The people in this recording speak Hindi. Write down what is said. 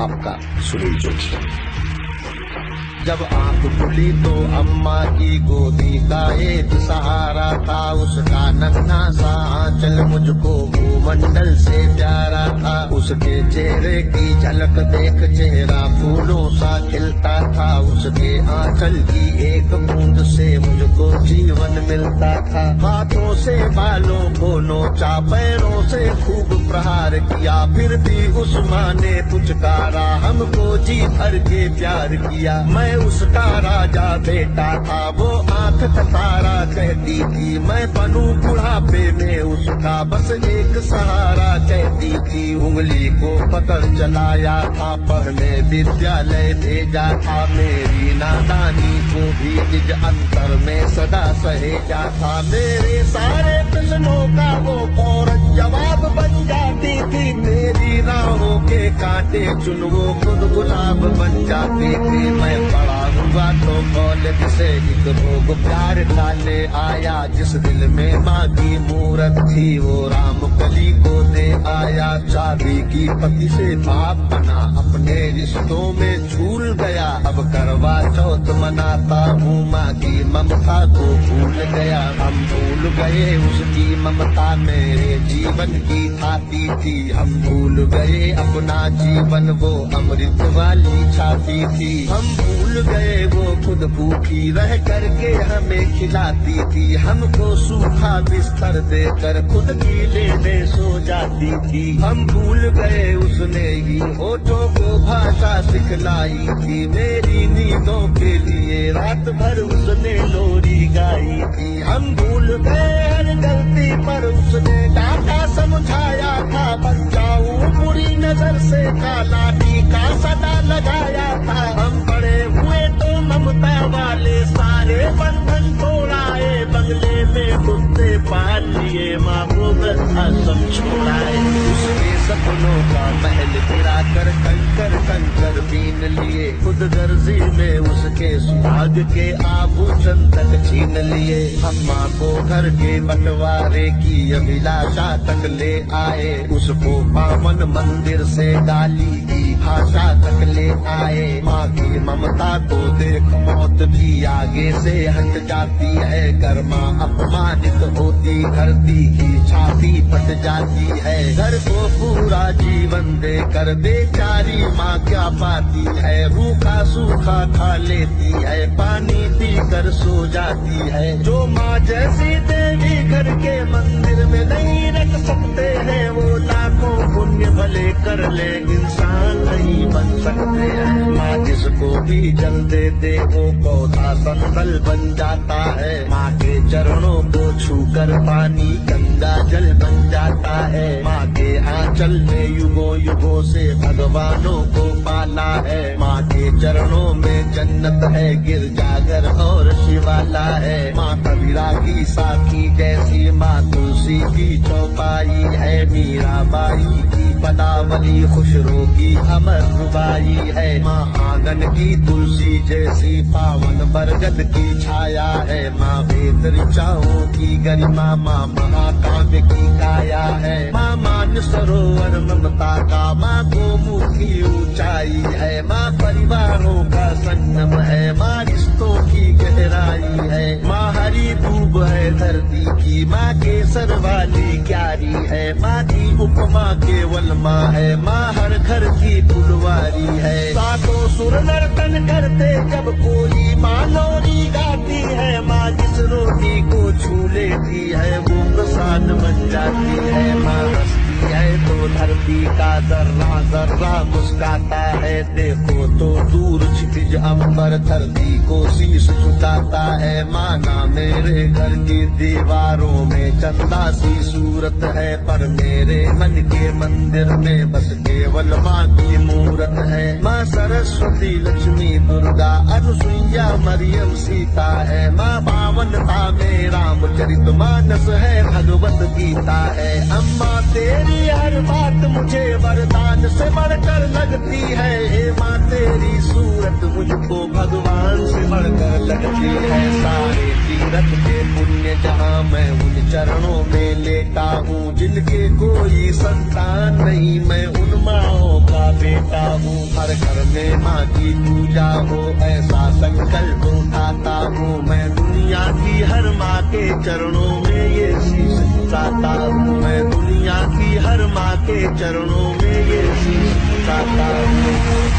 आपका सुनील जोशी। जब आंख खुली तो अम्मा की गोदी का एक सहारा था, उसका नन्हा सा आंचल मुझको भूमंडल से प्यारा था। उसके चेहरे की झलक देख चेहरा फूलों सा खिलता था, उसके आंचल की एक बूंद से मुझको जीवन मिलता था। हाथों से बालों को नोचा, पैरों से खूब प्रहार किया, फिर भी उस माँ ने पुचकारा, हमको जी भर के प्यार किया। मैं उसका राजा बेटा था, वो आंख तारा कहती थी, मैं बनूं बुढ़ापे में उसका बस एक सहारा कहती थी। उंगली को पकड़ चलाया था, पढ़ने विद्यालय भेजा था, मेरी नादानी को भी निज अंतर में सदा सहेजा था। मेरे सारे प्रश्नों का वो फौरन जवाब बन जाती थी, मेरी राहों के कांटे चुन वो खुद गुलाब बन जाती थी। मैं बड़ा हुआ तो कॉलेज से एक रोग प्यार डाले आया, जिस दिल में माँ की मूरत थी वो राम कली को दे आया। चाबी की पति से बाप बना, अपने रिश्तों में झूल गया, अब करवा चौथ मनाता हूँ, माँ की ममता को भूल गया। हम भूल गए उसकी ममता मेरे जीवन की थाती थी, हम भूल गए अपना जीवन वो अमृत वाली छाती थी। हम भूल गए वो खुद भूखी रह करके हमें खिलाती थी, हमको सूखा बिस्तर देकर खुद गीले में सो जाती थी। हम भूल गए उसने ही होठों को भाषा सिखलाई थी, मेरी नींदों के लिए रात भर उसने लोरी गाई थी। हम भूल गए हर गलती पर उसने डांटा समझाया था, बचाऊं बुरी नजर से काला टीका सदा लगाया था। हम बड़े हुए तो ममता वाले सारे बंधन तोड़ाए, बंगले में कुत्ते पाल लिए, माँ को वृद्धाश्रम छोड़ाए। उसके सपनों का महल गिरा कर कंकर कंकर बीन लिए, खुद गर्जी में उसके सुहाग के आभूषण तक छीन लिए। अम्मा को घर के बंटवारे की अभिलाषा तक ले आए, उसको पावन मंदिर से गाली की भाषा तक ले आए। माँ की ममता को देख मौत भी आगे से हट जाती है, कर्मा अपमानित होती धरती की छाती फट जाती है। घर को पूरा जीवन देकर बेचारी माँ क्या पाती है, रूखा सूखा खा लेती है, पानी पीकर सो जाती है। जो माँ जैसी देवी घर के मंदिर में नहीं रख सकते हैं, वो लाखों पुण्य भले कर ले इंसान नहीं बन सकते हैं। माँ जिसको भी जल दे दे वो पौधा संदल बन जाता है, माँ के चरणों को छूकर पानी गंगा जल बन जाता है। माँ के आंचल में युगों युगों से भगवानों को पाला है, माँ के चरणों में जन्नत है, गिरजाघर और शिवाला है। माँ कबीरा की साखी जैसी माँ तुलसी की चौपाई है, मीराबाई की पदावली खुशरो की अमर रुबाई है। माँ आंगन की तुलसी जैसी पावन बरगद की छाया है, माँ वेद ऋचाओं की गरिमा, माँ महाकाव्य की काया है। माँ मान सरोवर ममता का, माँ गोमुखी ऊंचाई है, माँ परिवारों का संगम है, माँ रिश्तों की गहराई है। माँ हरी दूब है धरती की, माँ केसर वाली क्यारी है, माँ की उपमा केवल माँ है, माँ हर घर की फुलवारी है। सातों सुर नर्तन करते जब कोई माँ लोरी गाती है, माँ जिस रोटी को छू लेती है वो प्रसाद बन जाती है। माँ हंसती है तो धरती का जर्रा जर्रा मुस्काता है, देखो तो दूर क्षितिज अंबर धरती को शीश झुकाता है। माना मेरे घर की दीवारों में चंदा सी सूरत है, पर मेरे मन के मंदिर में बस केवल माँ की मूरत है। माँ सरस्वती लक्ष्मी दुर्गा अनुसुईया मरियम सीता है, माँ पावनता में रामचरित मानस है, भगवत गीता है। अम्मा तेरी हर बात मुझे वरदान से बढ़कर लगती है, हे माँ तेरी सूरत मुझको भगवान से बढ़कर लगती है। सारे तीरथ के पुण्य जहाँ मैं उन चरणों में लेता हूँ, जिनके कोई संतान नहीं मैं उन माँओं का बेटा चाहता हूँ हर घर में माँ की पूजा हो, ऐसा संकल्प उठाता हूँ मैं। दुनिया की हर माँ के चरणों में ये शीश झुकाता हूँ मैं। दुनिया की हर माँ के चरणों में ये शीश झुकाता हूँ।